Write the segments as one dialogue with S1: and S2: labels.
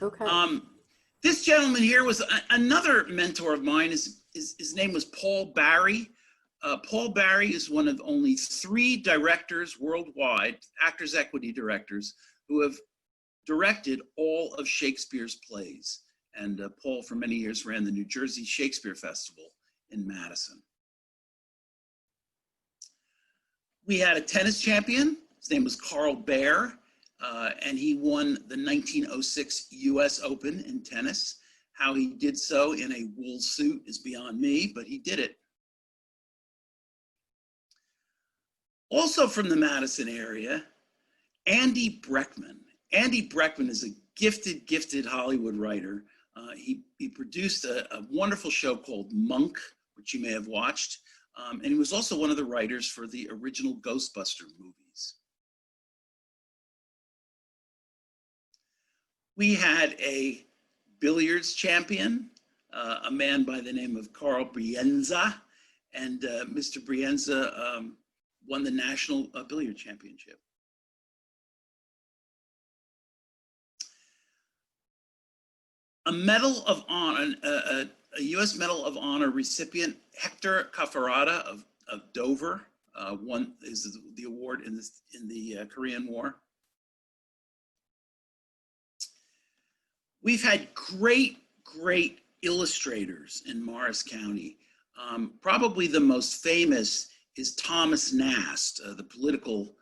S1: Okay.
S2: This gentleman here was another mentor of mine. His name was Paul Barry. Paul Barry is one of only 3 directors worldwide, Actors Equity directors, who have directed all of Shakespeare's plays. And Paul, for many years, ran the New Jersey Shakespeare Festival in Madison. We had a tennis champion. His name was Carl Baer, and he won the 1906 US Open in tennis. How he did so in a wool suit is beyond me, but he did it. Also from the Madison area, Andy Breckman. Andy Breckman is a gifted Hollywood writer. He produced a wonderful show called Monk, which you may have watched. And he was also one of the writers for the original Ghostbuster movies. We had a billiards champion, a man by the name of Carl Brienza, and Mr. Brienza won the National Billiard Championship. A Medal of Honor, a U.S. Medal of Honor recipient, Hector Caffarata of Dover, won the award in the Korean War. We've had great illustrators in Morris County. Probably the most famous is Thomas Nast, the political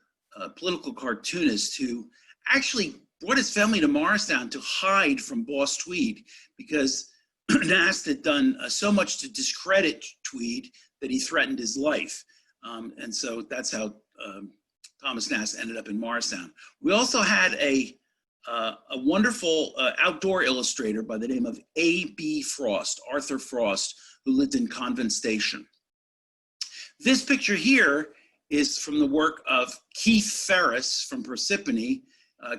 S2: cartoonist who actually brought his family to Morristown to hide from Boss Tweed because Nast had done so much to discredit Tweed that he threatened his life. And so that's how Thomas Nast ended up in Morristown. We also had a wonderful outdoor illustrator by the name of A.B. Frost, Arthur Frost, who lived in Convent Station. This picture here is from the work of Keith Ferris from Parsippany.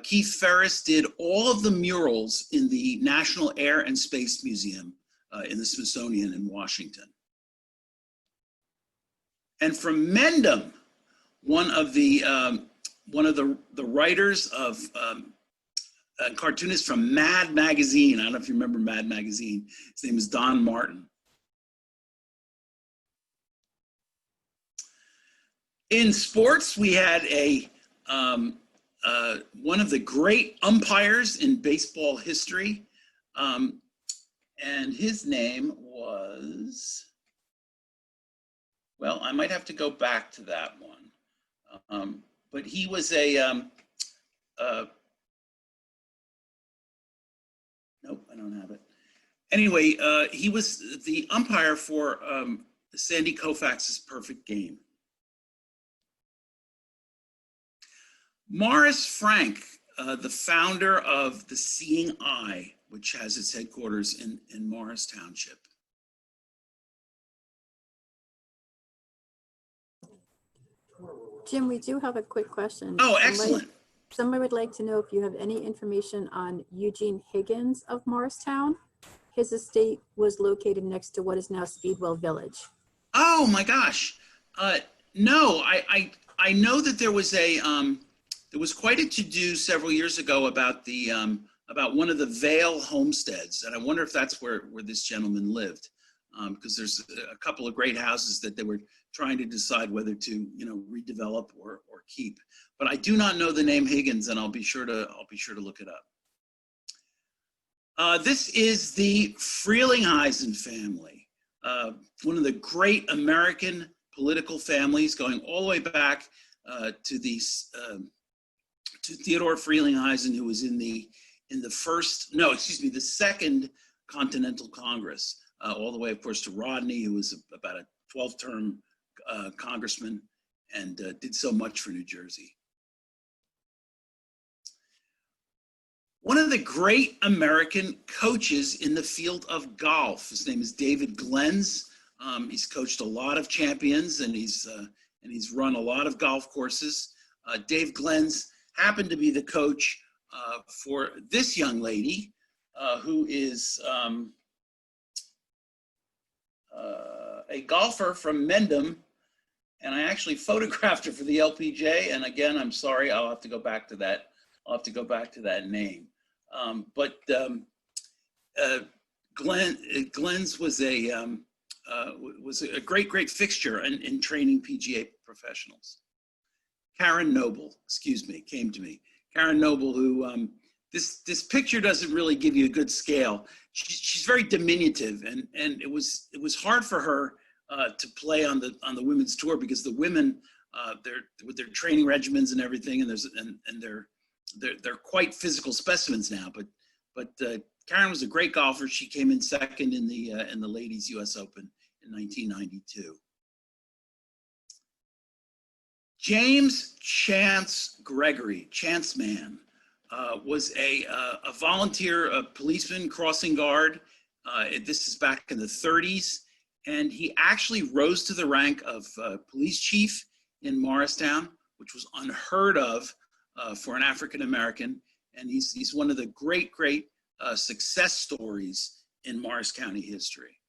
S2: Keith Ferris did all of the murals in the National Air and Space Museum in the Smithsonian in Washington. And from Mendham, one of the writers of cartoonist from Mad Magazine. I don't know if you remember Mad Magazine. His name is Don Martin. In sports, we had one of the great umpires in baseball history, and his name was, well, I might have to go back to that one, but he was nope, I don't have it. Anyway, he was the umpire for Sandy Koufax's Perfect Game. Morris Frank, the founder of the Seeing Eye, which has its headquarters in Morris Township.
S1: Jim, we do have a quick question.
S2: Oh, excellent.
S1: Somebody would like to know if you have any information on Eugene Higgins of Morristown. His estate was located next to what is now Speedwell Village.
S2: Oh my gosh. No, I know that there was there was quite a to-do several years ago about about one of the Vale homesteads, and I wonder if that's where this gentleman lived, because there's a couple of great houses that they were trying to decide whether to redevelop or keep. But I do not know the name Higgins, and I'll be sure to look it up. This is the Frelinghuysen family, one of the great American political families, going all the way back to Theodore Frelinghuysen, who was in the Second Continental Congress, all the way, of course, to Rodney, who was about a 12-term congressman and did so much for New Jersey. One of the great American coaches in the field of golf, his name is David Glenz. He's coached a lot of champions, and he's run a lot of golf courses. Dave Glenz happened to be the coach for this young lady, who is a golfer from Mendham, and I actually photographed her for the LPJ. And again, I'm sorry, I'll have to go back to that. I'll have to go back to that name. Glenn's was a great fixture in training PGA professionals. Karen Noble, excuse me, came to me. Karen Noble, who this picture doesn't really give you a good scale. She's very diminutive, and it was hard for her to play on the women's tour because the women with their training regimens and everything, and they're quite physical specimens now. But Karen was a great golfer. She came in second in the ladies U.S. Open in 1992. James Chance Gregory, Chance Man, was a volunteer policeman crossing guard. This is back in the 30s, and he actually rose to the rank of police chief in Morristown, which was unheard of for an African American. And he's one of the great success stories in Morris County history.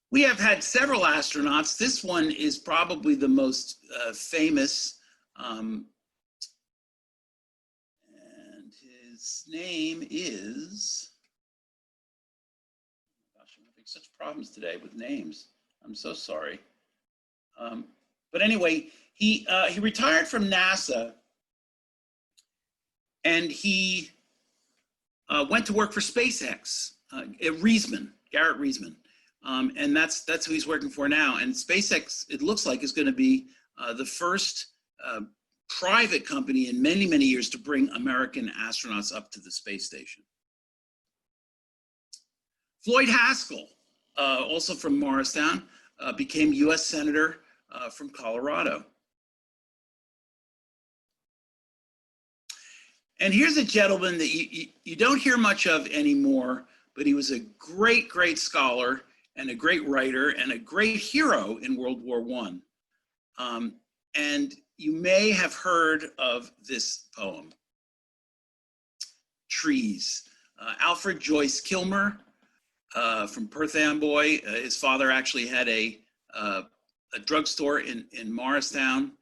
S2: We have had several astronauts. This one is probably the most famous. And his name is, gosh, I'm having such problems today with names. I'm so sorry. But anyway, he retired from NASA, and he went to work for SpaceX, Garrett Reisman. And that's who he's working for now. And SpaceX, it looks like, is going to be the first private company in many years to bring American astronauts up to the space station. Floyd Haskell, also from Morristown, became U.S. Senator from Colorado. And here's a gentleman that you don't hear much of anymore, but he was a great scholar and a great writer and a great hero in World War I. And you may have heard of this poem, Trees. Alfred Joyce Kilmer from Perth Amboy. His father actually had a drugstore in Morristown,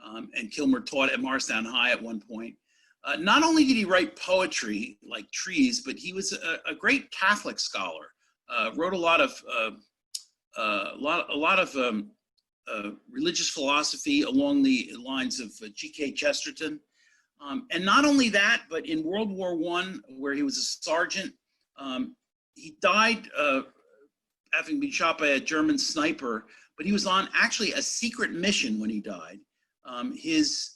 S2: and Kilmer taught at Morristown High at one point. Not only did he write poetry like Trees, but he was a great Catholic scholar. Wrote a lot of religious philosophy along the lines of G.K. Chesterton. And not only that, but in World War I, where he was a sergeant, he died having been shot by a German sniper, but he was on actually a secret mission when he died. His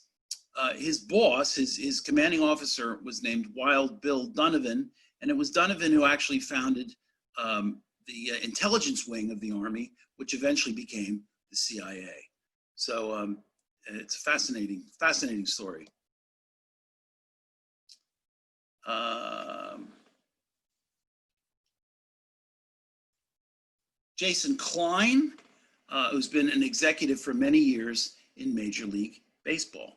S2: boss, his commanding officer, was named Wild Bill Donovan, and it was Donovan who actually founded the intelligence wing of the Army, which eventually became the CIA. So it's a fascinating story. Jason Klein, who's been an executive for many years in Major League Baseball.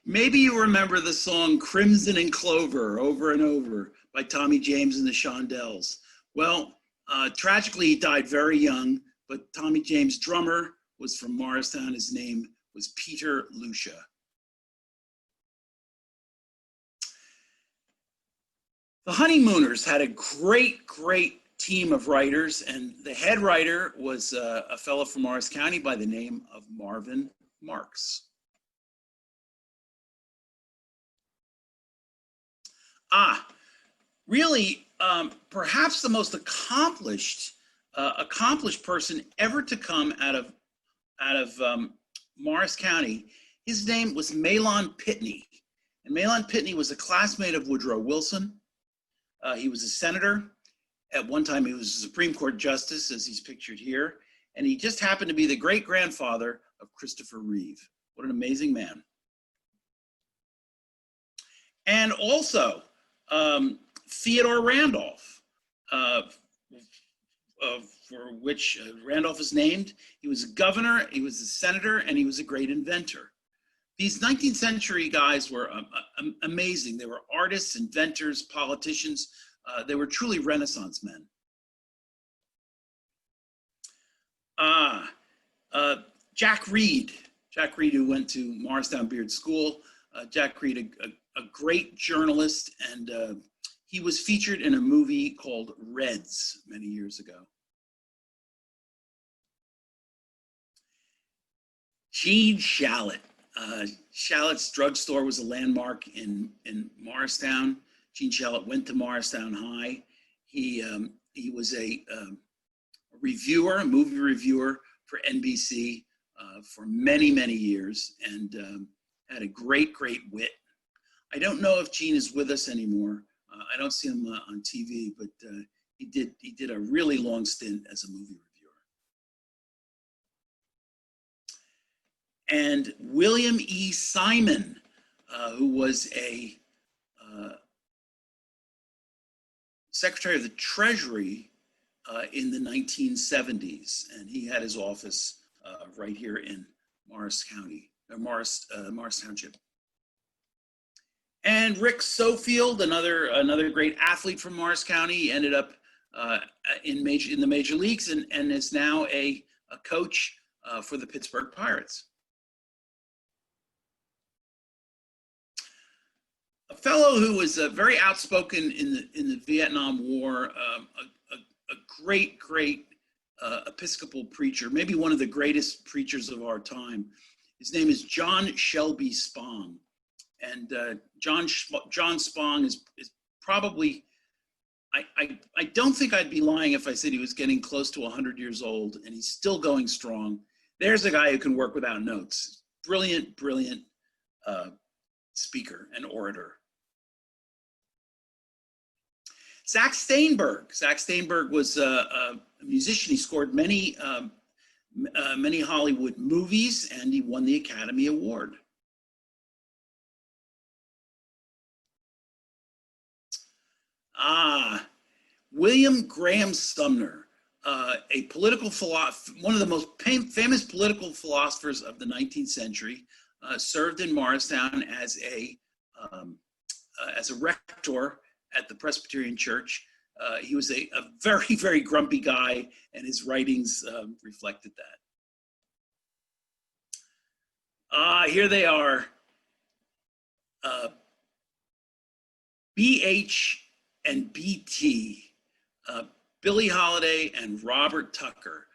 S2: Maybe you remember the song Crimson and Clover over and over by Tommy James and the Shondells. Well, tragically, he died very young, but Tommy James' drummer was from Morristown. His name was Peter Lucia. The Honeymooners had a great team of writers, and the head writer was a fellow from Morris County by the name of Marvin Marks. Really, perhaps the most accomplished person ever to come out of Morris County. His name was Mahlon Pitney, and Mahlon Pitney was a classmate of Woodrow Wilson. He was a senator. At one time, he was a Supreme Court justice, as he's pictured here, and he just happened to be the great-grandfather of Christopher Reeve. What an amazing man. And also, Theodore Randolph, for which Randolph is named. He was a governor, he was a senator, and he was a great inventor. These 19th century guys were amazing. They were artists, inventors, politicians. They were truly Renaissance men. Jack Reed Jack Reed, who went to Morristown Beard School. Jack Reed, a great journalist, and he was featured in a movie called Reds many years ago. Gene Shalit. Shalit's drugstore was a landmark in Morristown. Gene Shalit went to Morristown High. He was a reviewer, a movie reviewer for NBC for many, many years, and had a great, great wit. I don't know if Gene is with us anymore. I don't see him on TV, but he did a really long stint as a movie reviewer. And William E. Simon, who was a Secretary of the Treasury in the 1970s, and he had his office right here in Morris County, Morris Township. And Rick Sofield, another great athlete from Morris County, he ended up in the major leagues and is now a coach for the Pittsburgh Pirates. A fellow who was very outspoken in the Vietnam War, a great Episcopal preacher, maybe one of the greatest preachers of our time. His name is John Shelby Spong. And John Spong is probably, I don't think I'd be lying if I said he was getting close to 100 years old, and he's still going strong. There's a guy who can work without notes. Brilliant speaker and orator. Zach Steinberg. Zach Steinberg was a musician. He scored many Hollywood movies, and he won the Academy Award. William Graham Sumner, a political philosopher, one of the most famous political philosophers of the 19th century, served in Morristown as a rector at the Presbyterian Church. He was a very, very grumpy guy, and his writings reflected that. Here they are. BH and BT, Billie Holiday and Robert Tucker,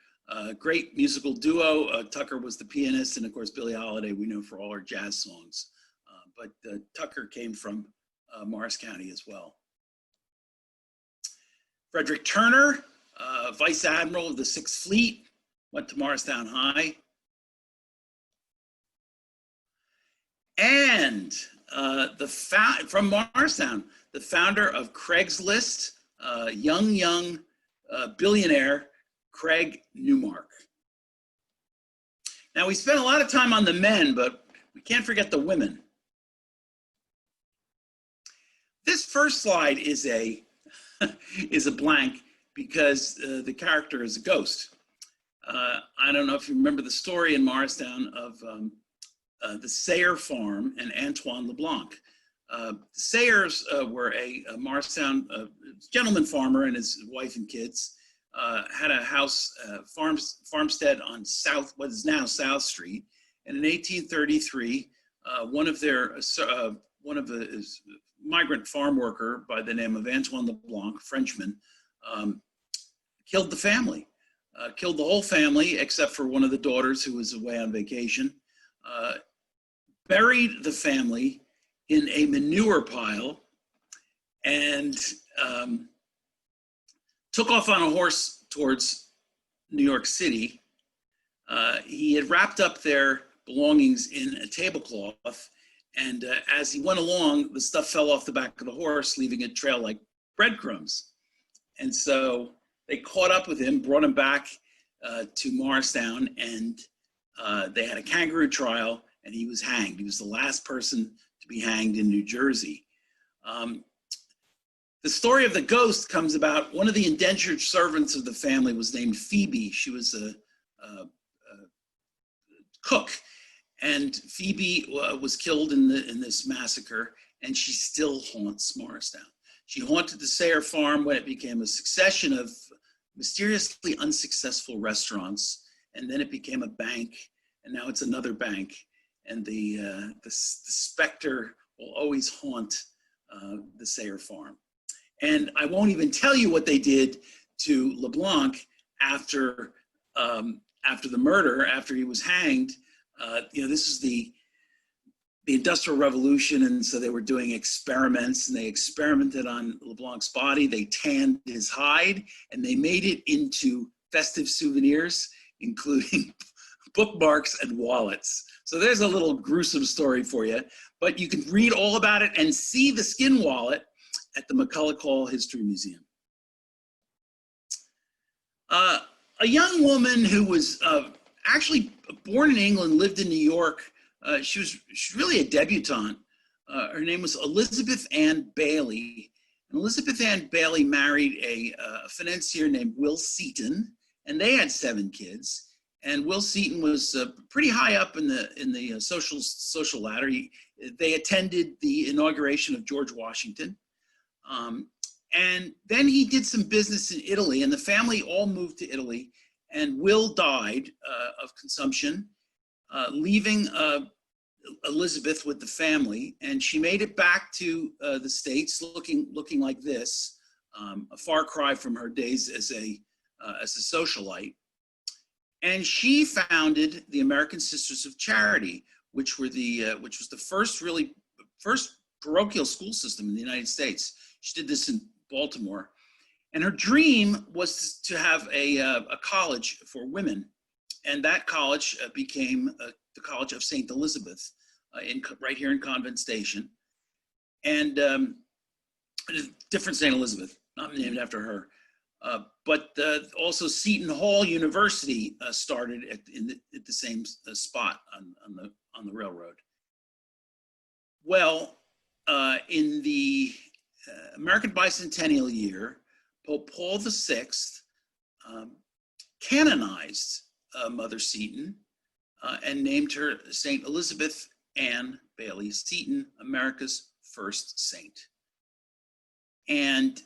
S2: great musical duo. Tucker was the pianist, and of course Billie Holiday we know for all her jazz songs, but Tucker came from Morris County as well. Frederick Turner, Vice Admiral of the 6th Fleet, went to Morristown High. And from Morristown, the founder of Craigslist, young billionaire, Craig Newmark. Now, we spent a lot of time on the men, but we can't forget the women. This first slide is a blank because the character is a ghost. I don't know if you remember the story in Morristown of the Sayer farm and Antoine LeBlanc. The Sayers were a Morristown gentleman farmer, and his wife and kids had a house, farmstead on what is now South Street. And in 1833, one of his migrant farm worker by the name of Antoine LeBlanc, Frenchman, killed the family, killed the whole family except for one of the daughters who was away on vacation, buried the family in a manure pile, and took off on a horse towards New York City. He had wrapped up their belongings in a tablecloth, and as he went along, the stuff fell off the back of the horse, leaving a trail like breadcrumbs. And so they caught up with him, brought him back to Morristown, and they had a kangaroo trial, and he was hanged. He was the last person to be hanged in New Jersey. The story of the ghost comes about, one of the indentured servants of the family was named Phoebe. She was a cook, and Phoebe was killed in this massacre, and she still haunts Morristown. She haunted the Sayer farm when it became a succession of mysteriously unsuccessful restaurants, and then it became a bank, and now it's another bank. And the specter will always haunt the Sayre farm. And I won't even tell you what they did to LeBlanc after the murder, after he was hanged. This is the Industrial Revolution, and so they were doing experiments, and they experimented on LeBlanc's body. They tanned his hide, and they made it into festive souvenirs, including bookmarks and wallets. So there's a little gruesome story for you, but you can read all about it and see the skin wallet at the McCulloch Hall History Museum. A young woman who was actually born in England, lived in New York. She's really a debutante. Her name was Elizabeth Ann Bailey. And Elizabeth Ann Bailey married a financier named Will Seaton, and they had 7 kids. And Will Seaton was pretty high up in the social ladder. They attended the inauguration of George Washington. And then he did some business in Italy, and the family all moved to Italy. And Will died of consumption, leaving Elizabeth with the family. And she made it back to the States, looking like this, a far cry from her days as a socialite. And she founded the American Sisters of Charity, which was the first parochial school system in the United States. She did this in Baltimore. And her dream was to have a college for women. And that college became the College of St. Elizabeth, right here in Convent Station. And a different St. Elizabeth, not named after her. But also Seton Hall University started at the same spot on the railroad. Well, in the American Bicentennial year, Pope Paul VI canonized Mother Seton and named her St. Elizabeth Ann Bailey Seton, America's first saint. And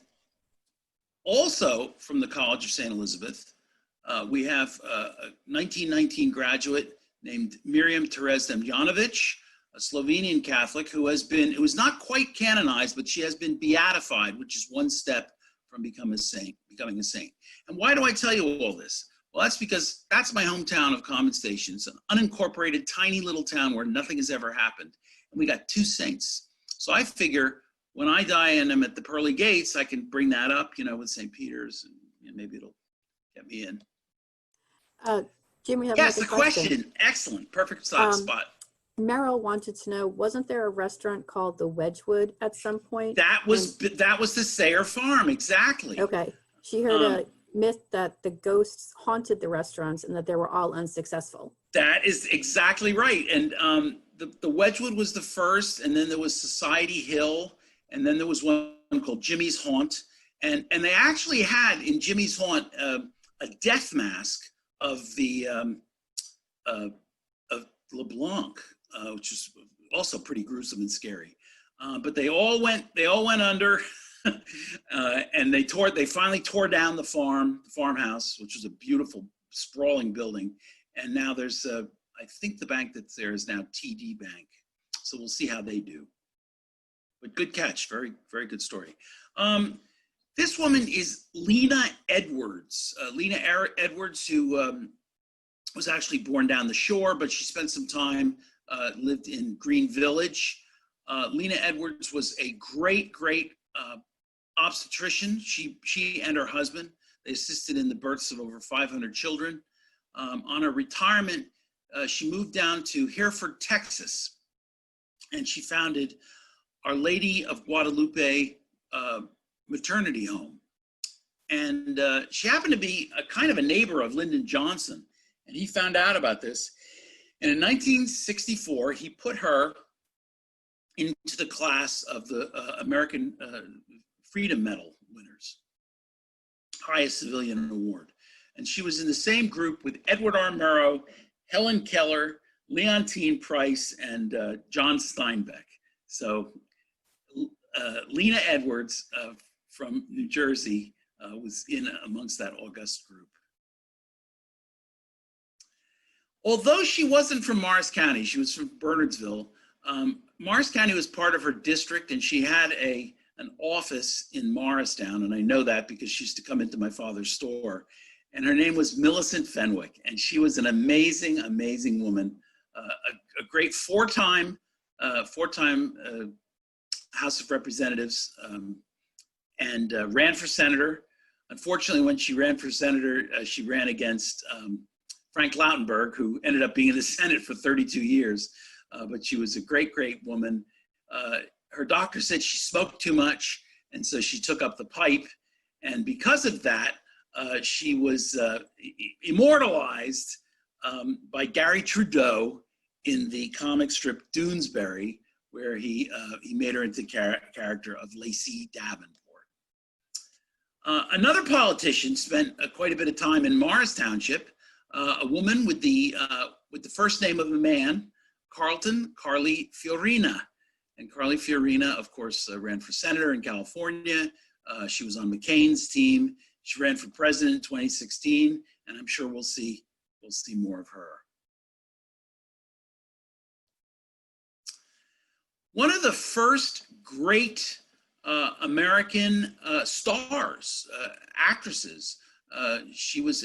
S2: also from the College of St. Elizabeth, we have a 1919 graduate named Miriam Terez Demjanovic, a Slovenian Catholic who was not quite canonized, but she has been beatified, which is one step from becoming a saint. And why do I tell you all this? Well, that's because that's my hometown of Common Station. It's an unincorporated, tiny little town where nothing has ever happened. And we got 2 saints. So I figure when I die and I'm at the pearly gates, I can bring that up, with St. Peter's, and maybe it'll get me in.
S1: Jim, we have
S2: yes,
S1: another
S2: the question. Excellent. Perfect spot.
S1: Merrill wanted to know, wasn't there a restaurant called the Wedgwood at some point?
S2: That was the Sayre Farm, exactly.
S1: Okay. She heard a myth that the ghosts haunted the restaurants and that they were all unsuccessful.
S2: That is exactly right. And the Wedgwood was the first, and then there was Society Hill, and then there was one called Jimmy's Haunt. And they actually had in Jimmy's Haunt a death mask of LeBlanc, which is also pretty gruesome and scary. But they all went under, and they finally tore down the farmhouse, which was a beautiful, sprawling building. And now there's I think the bank that's there is now TD Bank. So we'll see how they do. But good catch, very, very good story. This woman is Lena Edwards. Lena Edwards, who was actually born down the shore, but she spent some time, lived in Green Village. Lena Edwards was a great obstetrician. She and her husband, they assisted in the births of over 500 children. On her retirement, she moved down to Hereford, Texas, and she founded Our Lady of Guadalupe maternity home. And she happened to be a kind of a neighbor of Lyndon Johnson, and he found out about this. And in 1964, he put her into the class of the American Freedom Medal winners, highest civilian award. And she was in the same group with Edward R. Murrow, Helen Keller, Leontine Price, and John Steinbeck. So Lena Edwards from New Jersey was in amongst that august group. Although she wasn't from Morris County, she was from Bernardsville. Morris County was part of her district, and she had an office in Morristown, and I know that because she used to come into my father's store. And her name was Millicent Fenwick, and she was an amazing, amazing woman, a great four-time House of Representatives, and ran for senator. Unfortunately, when she ran for senator, she ran against Frank Lautenberg, who ended up being in the Senate for 32 years. But she was a great, great woman. Her doctor said she smoked too much, and so she took up the pipe. And because of that, she was immortalized by Gary Trudeau in the comic strip Doonesbury, where he made her into the character of Lacey Davenport. Another politician spent quite a bit of time in Morris Township, a woman with the first name of a man, Carly Fiorina. And Carly Fiorina, of course, ran for senator in California. She was on McCain's team. She ran for president in 2016, and I'm sure we'll see more of her. One of the first great American stars, actresses. She was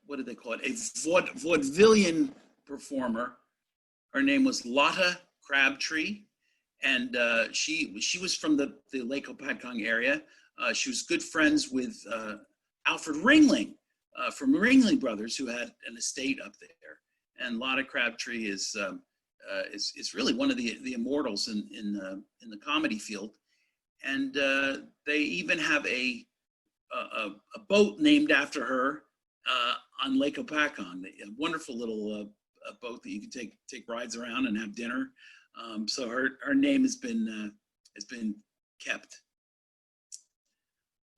S2: what do they call it? A vaudevillian performer. Her name was Lotta Crabtree, and she was from the Lake Hopatcong area. She was good friends with Alfred Ringling from Ringling Brothers, who had an estate up there. And Lotta Crabtree is really one of the immortals in the comedy field. And they even have a boat named after her on Lake Hopatcong, a wonderful little boat that you can take rides around and have dinner. So her name has been kept.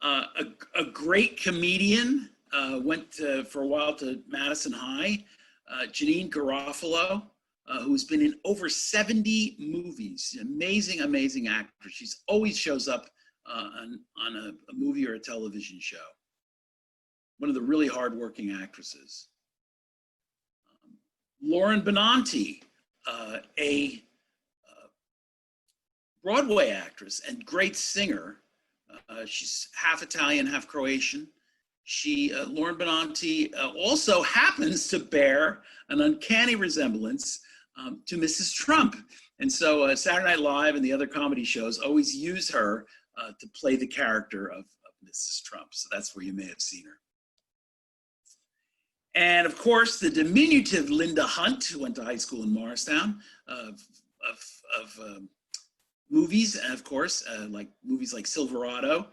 S2: A great comedian went for a while to Madison High. Janine Garofalo, who's been in over 70 movies. Amazing, amazing actor. She's always shows up on a movie or a television show. One of the really hardworking actresses. Lauren Benanti, a Broadway actress and great singer. She's half Italian, half Croatian. Lauren Benanti also happens to bear an uncanny resemblance to Mrs. Trump. And so Saturday Night Live and the other comedy shows always use her to play the character of Mrs. Trump. So that's where you may have seen her. And of course, the diminutive Linda Hunt, who went to high school in Morristown, of movies, and of course, like movies like Silverado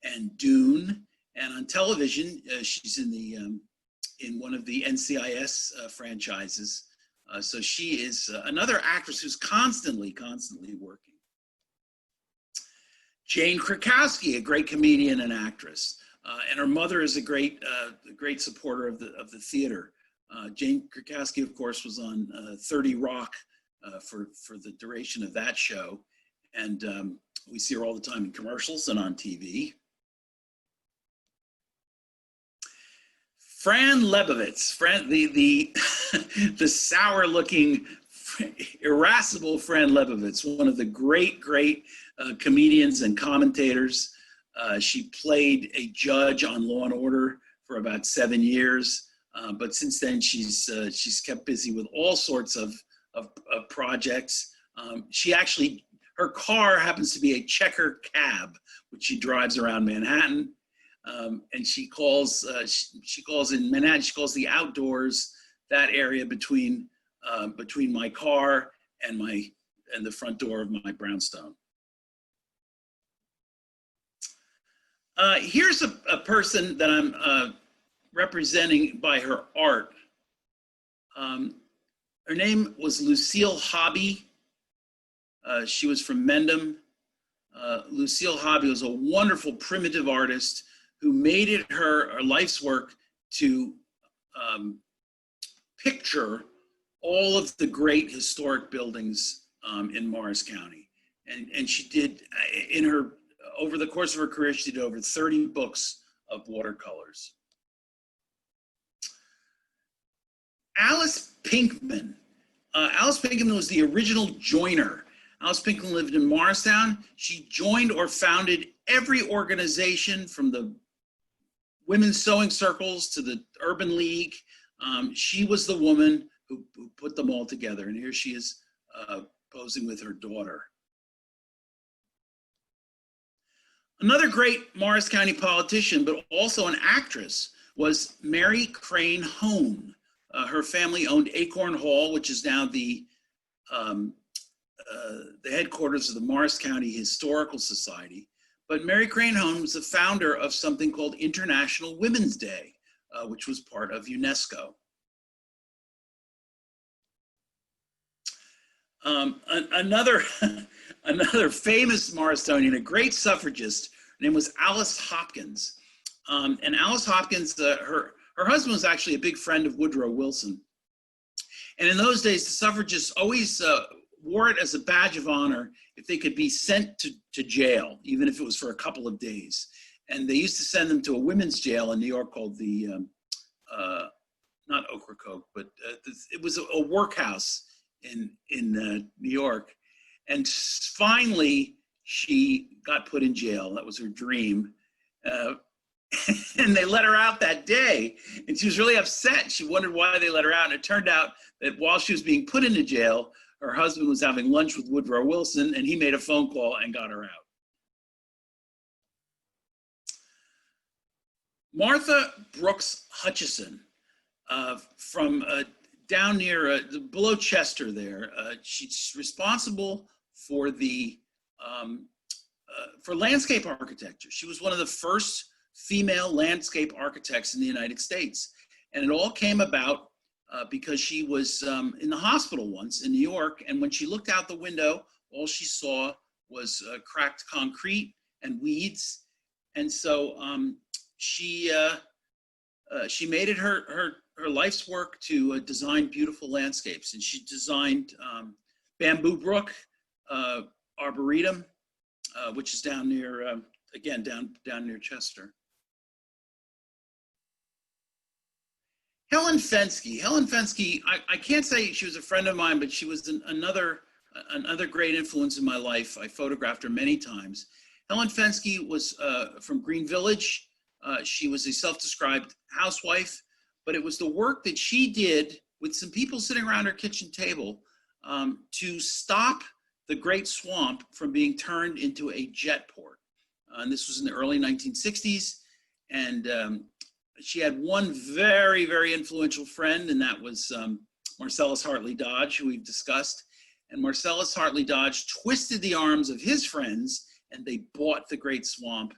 S2: and Dune. And on television, she's in one of the NCIS franchises. So she is another actress who's constantly working. Jane Krakowski, a great comedian and actress. And her mother is a great supporter of the theater. Jane Krakowski, of course, was on 30 Rock for the duration of that show. And we see her all the time in commercials and on TV. Fran Lebowitz, the sour-looking, irascible Fran Lebowitz, one of the great comedians and commentators. She played a judge on Law and Order for about 7 years, but since then she's kept busy with all sorts of projects. Her car happens to be a checker cab, which she drives around Manhattan. And she calls in Manhattan, she calls the outdoors that area between my car and the front door of my brownstone. Here's a person that I'm representing by her art. Her name was Lucille Hobby. She was from Mendham. Lucille Hobby was a wonderful primitive artist who made it her life's work to picture all of the great historic buildings in Morris County. And she did, over the course of her career, she did over 30 books of watercolors. Alice Pinkman. Alice Pinkman was the original joiner. Alice Pinkman lived in Morristown. She joined or founded every organization from the women's sewing circles to the Urban League. She was the woman who put them all together. And here she is posing with her daughter. Another great Morris County politician, but also an actress, was Mary Crane Hone. Her family owned Acorn Hall, which is now the headquarters of the Morris County Historical Society. But Mary Crane Hone was the founder of something called International Women's Day, which was part of UNESCO. Another famous Morristonian, a great suffragist, her name was Alice Hopkins. And Alice Hopkins, her husband was actually a big friend of Woodrow Wilson. And in those days, the suffragists always wore it as a badge of honor if they could be sent to jail, even if it was for a couple of days. And they used to send them to a women's jail in New York called the, not Ocracoke, but it was a workhouse in New York. And finally, she got put in jail. That was her dream. And they let her out that day. And she was really upset. She wondered why they let her out. And it turned out that while she was being put into jail, her husband was having lunch with Woodrow Wilson, and he made a phone call and got her out. Martha Brooks Hutchison, from down near, below Chester there, she's responsible for for landscape architecture. She was one of the first female landscape architects in the United States. And it all came about because she was in the hospital once in New York, and when she looked out the window, all she saw was cracked concrete and weeds. And so she made it her life's work to design beautiful landscapes. And she designed Bamboo Brook Arboretum, which is down near, again, down near Chester. Helen Fenske. Helen Fenske, I can't say she was a friend of mine, but she was another great influence in my life. I photographed her many times. Helen Fenske was from Green Village. She was a self-described housewife, but it was the work that she did with some people sitting around her kitchen table to stop the Great Swamp from being turned into a jet port. And this was in the early 1960s. And she had one very, very influential friend, and that was Marcellus Hartley Dodge, who we've discussed. And Marcellus Hartley Dodge twisted the arms of his friends, and they bought the Great Swamp.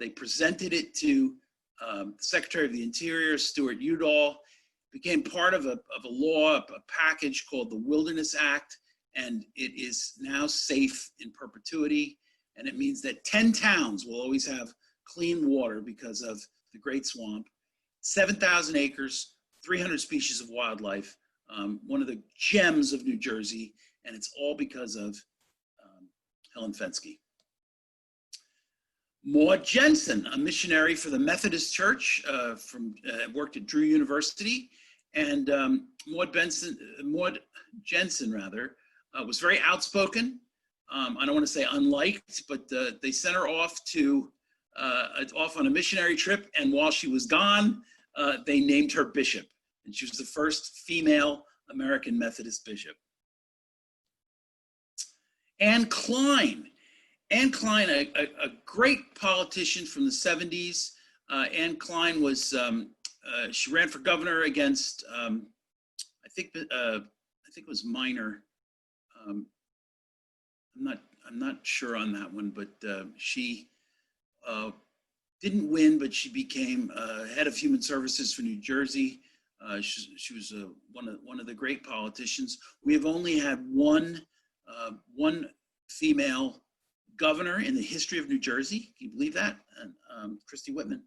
S2: They presented it to the Secretary of the Interior, Stuart Udall. It became part of a law, a package called the Wilderness Act, and it is now safe in perpetuity. And it means that 10 towns will always have clean water because of the Great Swamp, 7,000 acres, 300 species of wildlife, one of the gems of New Jersey, and it's all because of Helen Fenske. Maud Jensen, a missionary for the Methodist Church, worked at Drew University, and Maud Jensen was very outspoken. I don't want to say unliked, but they sent her off on a missionary trip, and while she was gone, they named her bishop, and she was the first female American Methodist bishop. Anne Klein. Anne Klein, a great politician from the 70s. Anne Klein was, she ran for governor against, I think it was Minor. I'm not sure on that one, but she didn't win, but she became head of human services for New Jersey. She was one of the great politicians. We have only had one female governor in the history of New Jersey. Can you believe that? And Christy Whitman.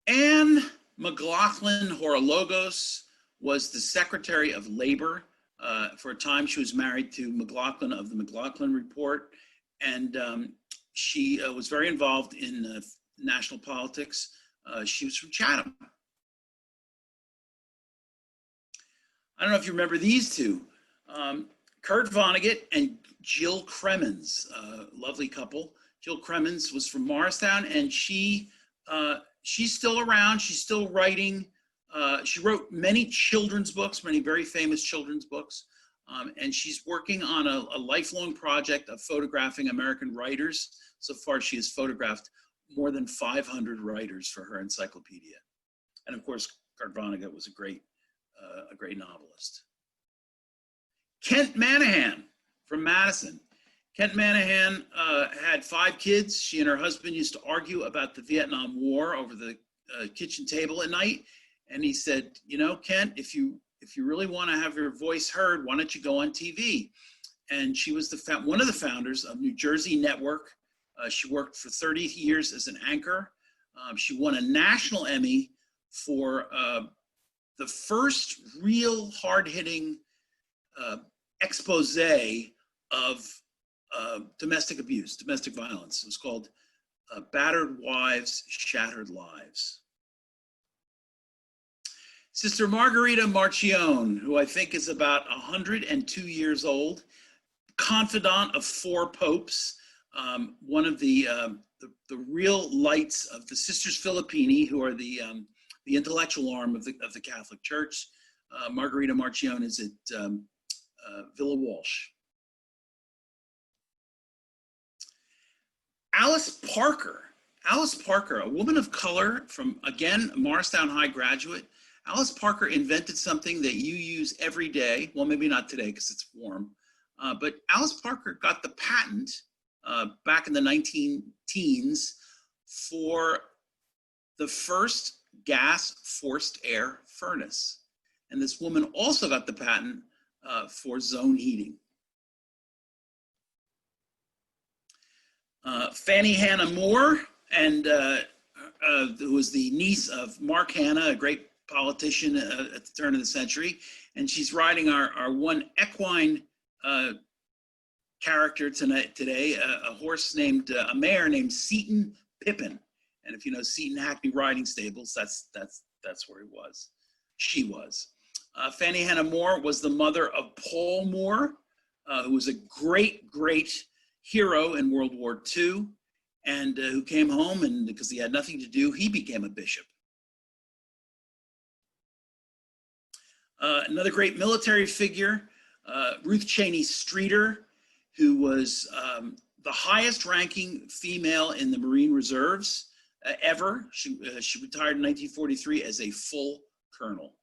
S2: Anne McLaughlin Horologos was the Secretary of Labor. For a time, she was married to McLaughlin of the McLaughlin Report, and she was very involved in national politics. She was from Chatham. I don't know if you remember these two, Kurt Vonnegut and Jill Cremens, lovely couple. Jill Cremens was from Morristown, and she's still around. She's still writing. She wrote many children's books, many very famous children's books, and she's working on a lifelong project of photographing American writers. So far, she has photographed more than 500 writers for her encyclopedia. And of course, Kurt Vonnegut was a great novelist. Kent Manahan from Madison. Kent Manahan had 5 kids. She and her husband used to argue about the Vietnam War over the kitchen table at night. And he said, you know, Kent, if you really want to have your voice heard, why don't you go on TV? And she was one of the founders of New Jersey Network. She worked for 30 years as an anchor. She won a national Emmy for the first real hard-hitting expose of domestic abuse, domestic violence. It was called Battered Wives, Shattered Lives. Sister Margarita Marchione, who I think is about 102 years old, confidant of 4 popes, one of the real lights of the Sisters Filippini, who are the intellectual arm of the Catholic Church. Margarita Marchione is at Villa Walsh. Alice Parker, a woman of color from, again, Morristown High graduate. Alice Parker invented something that you use every day. Well, maybe not today because it's warm, but Alice Parker got the patent back in the 19-teens for the first gas forced air furnace. And this woman also got the patent for zone heating. Fannie Hannah Moore, and who was the niece of Mark Hanna, a great politician at the turn of the century. And she's riding our one equine character today, a mare named Seton Pippin. And if you know Seton Hackney Riding Stables, that's where she was. Fannie Hannah Moore was the mother of Paul Moore, who was a great hero in World War II, and who came home, and because he had nothing to do, he became a bishop. Another great military figure, Ruth Cheney Streeter, who was the highest ranking female in the Marine Reserves ever. She retired in 1943 as a full colonel.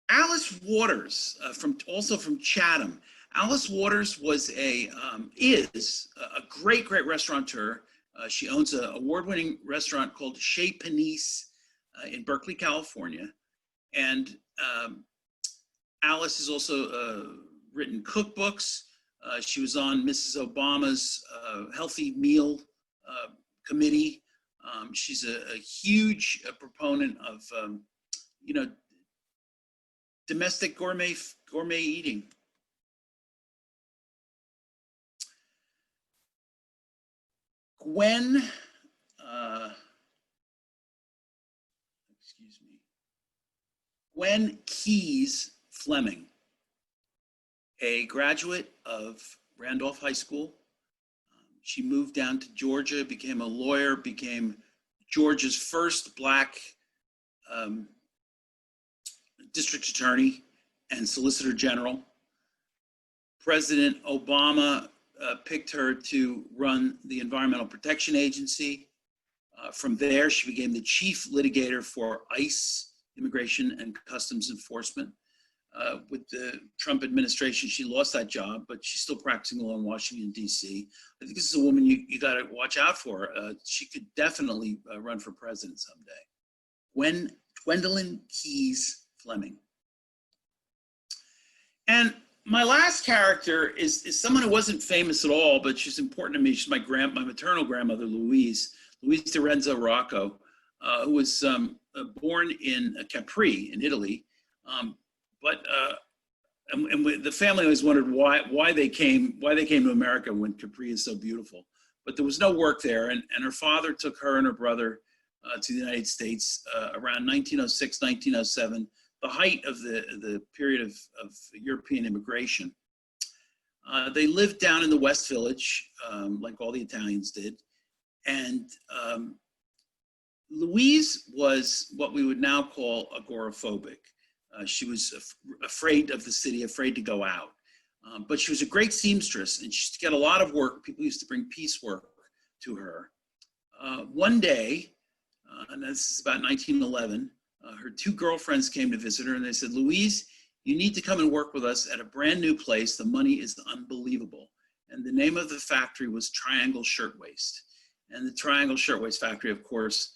S2: Alice Waters, also from Chatham. Alice Waters is a great restaurateur. She owns an award-winning restaurant called Chez Panisse in Berkeley, California. And Alice has also written cookbooks. She was on Mrs. Obama's Healthy Meal Committee. She's a huge proponent of, domestic gourmet eating. Gwen Keyes Fleming, a graduate of Randolph High School. She moved down to Georgia, became a lawyer, became Georgia's first Black district attorney and solicitor general. President Obama picked her to run the Environmental Protection Agency. From there, she became the chief litigator for ICE, Immigration and Customs Enforcement. With the Trump administration, she lost that job, but she's still practicing law in Washington, D.C. I think this is a woman you got to watch out for. She could definitely run for president someday. Gwendolyn Keyes Fleming. And my last character is someone who wasn't famous at all, but she's important to me. She's my maternal grandmother, Louise Lorenzo Rocco, who was born in Capri in Italy. The family always wondered why they came to America when Capri is so beautiful. but there was no work there. And her father took her and her brother to the United States around 1906, 1907, the height of the period of European immigration. They lived down in the West Village, like all the Italians did. And Louise was what we would now call agoraphobic. She was afraid of the city, afraid to go out. But she was a great seamstress, and she used to get a lot of work. People used to bring piecework to her. One day, and this is about 1911, her two girlfriends came to visit her, and they said, "Louise, you need to come and work with us at a brand new place. The money is unbelievable." And the name of the factory was Triangle Shirtwaist. And the Triangle Shirtwaist Factory, of course,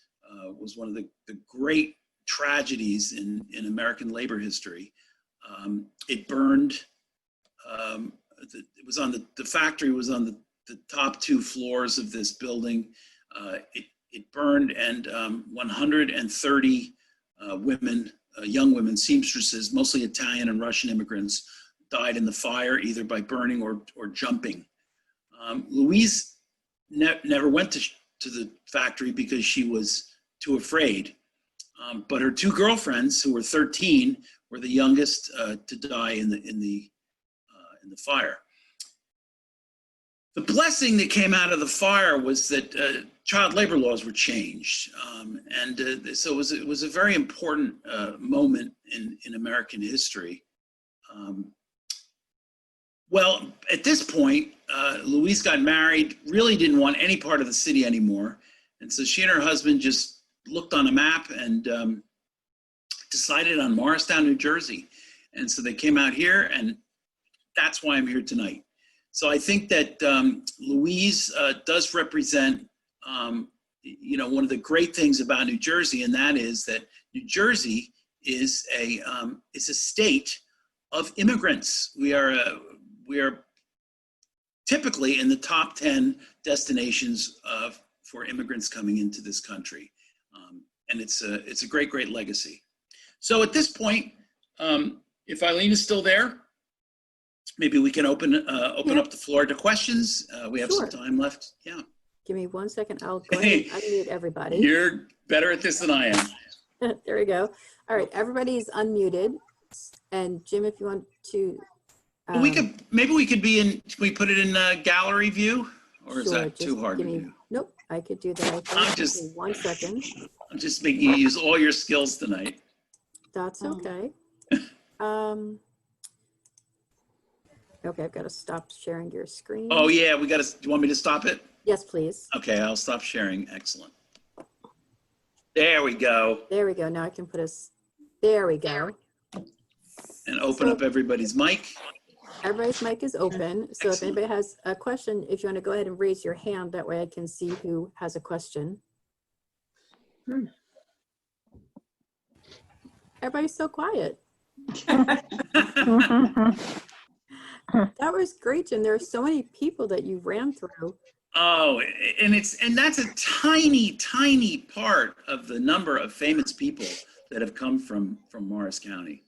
S2: was one of the great tragedies in American labor history. It burned. It was on the factory was on the top two floors of this building. It burned, and 130 women, young women, seamstresses, mostly Italian and Russian immigrants, died in the fire, either by burning or jumping. Louise never went to the factory because she was too afraid. But her two girlfriends, who were 13, were the youngest to die in the fire. The blessing that came out of the fire was that child labor laws were changed, so it was a very important moment in American history. Well, at this point, Louise got married, really didn't want any part of the city anymore, and so she and her husband just looked on a map and decided on Morristown, New Jersey. And so they came out here, and that's why I'm here tonight. So I think that Louise does represent, one of the great things about New Jersey, and that is that New Jersey is a state of immigrants. We are typically in the top 10 destinations for immigrants coming into this country, and it's a great legacy. So at this point, if Eileen is still there, maybe we can open up the floor to questions. We have some time left. Yeah.
S1: Give me 1 second. I'll go ahead and unmute everybody.
S2: You're better at this than I am.
S1: There we go. All right, everybody's unmuted. And Jim, if you want to,
S2: maybe we could be in. Can we put it in gallery view, or is that too hard to do?
S1: Nope, I could do that.
S2: I'm just
S1: give me 1 second.
S2: I'm just making you use all your skills tonight.
S1: That's okay. Okay, I've got to stop sharing your screen.
S2: Oh yeah, we got to. Do you want me to stop it?
S1: Yes, please.
S2: Okay, I'll stop sharing. Excellent. There we go.
S1: There we go. Now I can put us. There we go.
S2: And open up everybody's mic.
S1: Everybody's mic is open. So if anybody has a question, if you want to go ahead and raise your hand, that way I can see who has a question. Everybody's so quiet. That was great, Jim. There are so many people that you ran through.
S2: Oh, and that's a tiny part of the number of famous people that have come from Morris County.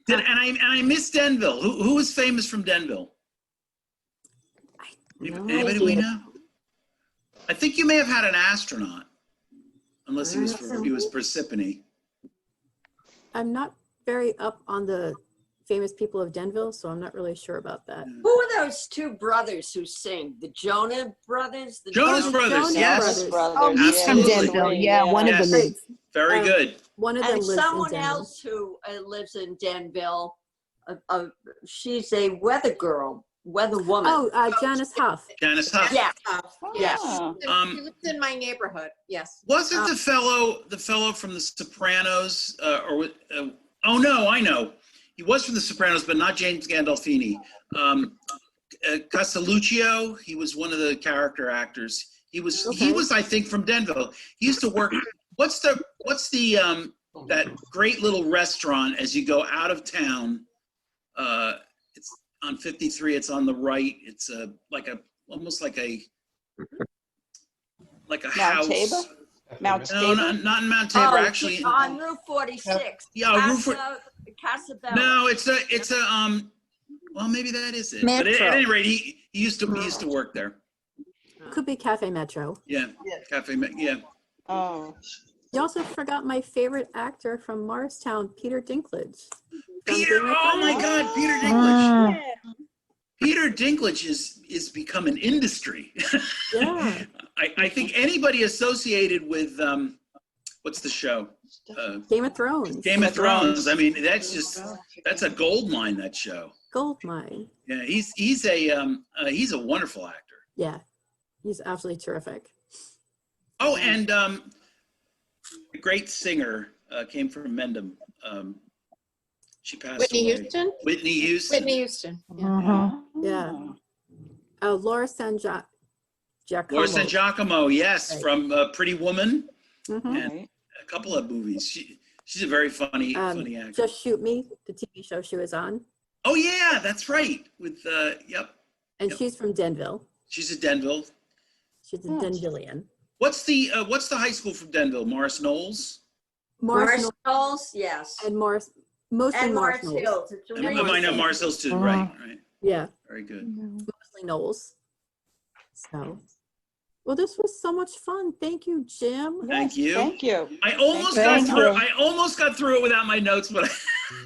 S2: And I miss Denville. Who is famous from Denville? Anybody we know? I think you may have had an astronaut, unless he was Parsippany.
S1: I'm not very up on the famous people of Denville, so I'm not really sure about that.
S3: Who are those two brothers who sing? The Jonah brothers? The
S2: Jonas Brothers, yes.
S3: Oh,
S4: he's from Denville. Yeah, one of them is.
S2: Very good.
S1: One of them
S3: and
S1: lives in
S3: someone
S1: Denville.
S3: else who lives in Denville. She's a weather woman.
S1: Oh, Janice Huff.
S2: Janice Huff.
S3: Yeah.
S4: Yeah.
S5: She lives in my neighborhood. Yes.
S2: Wasn't the fellow from The Sopranos? Oh no, I know. He was from The Sopranos, but not James Gandolfini. Castelluccio. He was one of the character actors. He was, I think, from Denville. He used to work. What's the that great little restaurant as you go out of town? It's on 53. It's on the right. It's almost like a house.
S4: Tabor? Mount
S2: No,
S4: Tabor?
S2: not in Mount Tabor. Actually,
S3: on Route 46.
S2: yeah, Route
S3: Casabella.
S2: No, it's a well, maybe that is it. But at any rate, he used to work there.
S1: Could be Cafe Metro.
S2: Yeah, yeah.
S4: Oh,
S1: You also forgot my favorite actor from Morristown, Peter Dinklage. from
S2: Peter,
S1: Game of
S2: oh my
S1: Thrones.
S2: God, Peter Dinklage.
S4: Mm.
S2: Peter Dinklage is become an industry.
S1: Yeah.
S2: I think anybody associated with what's the show?
S1: Game of Thrones.
S2: Game of Thrones. I mean, that's a gold mine, that show.
S1: Goldmine.
S2: Yeah, he's a wonderful actor.
S1: Yeah. He's absolutely terrific.
S2: Oh, and a great singer came from Mendham. She passed
S5: Whitney
S2: away.
S5: Houston?
S2: Whitney Houston.
S5: Whitney Houston. Yeah.
S4: Mhm.
S1: Yeah. Laura San Giacomo.
S2: Laura San Giacomo, yes,
S1: Right.
S2: from Pretty Woman
S1: Mhm.
S2: and
S4: Right.
S2: a couple of movies. She's a very funny actor.
S1: Just Shoot Me, the TV show she was on.
S2: Oh yeah, that's right. With yep,
S1: And
S2: Yep.
S1: she's from Denville.
S2: she's at Denville.
S1: She's a
S4: Yes.
S1: Denvillian.
S2: What's the high school from Denville? Morris Knowles.
S1: Morris
S3: Morris Knowles, yes.
S1: and Morris, mostly
S3: And
S1: Morris
S3: Morris
S1: Knowles.
S3: Hills. It's
S2: I
S3: really
S2: might know Morris Hills too. Right.
S1: Yeah,
S2: Very good.
S1: mostly Knowles. So, well, this was so much fun. Thank you, Jim.
S2: Thank you.
S4: Thank you.
S2: I almost
S4: Thank
S2: got through.
S4: you.
S2: I almost got through it without my notes, but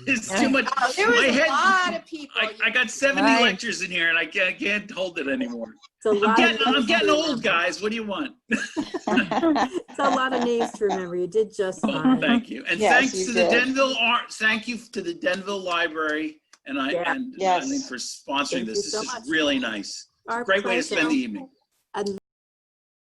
S2: it's too much.
S5: Oh, there was
S2: My
S5: a
S2: head.
S5: lot of people.
S2: I got 70
S4: Right.
S2: lectures in here, and I can't hold it anymore.
S1: It's a lot of
S2: I'm
S1: names
S2: getting
S1: to
S2: old,
S1: remember.
S2: guys. What do you want?
S1: It's a lot of names to remember. You did just
S2: Oh,
S1: fine.
S2: thank you, and
S4: Yes,
S2: thanks
S4: you
S2: to the
S4: did.
S2: Denville Art. Thank you to the Denville Library and
S4: Yes.
S2: Eileen for sponsoring
S1: Thank
S2: this.
S1: you
S2: This
S1: so
S2: is
S1: much.
S2: really nice.
S1: Our
S2: Great way to
S1: pleasure.
S2: spend the evening.
S1: And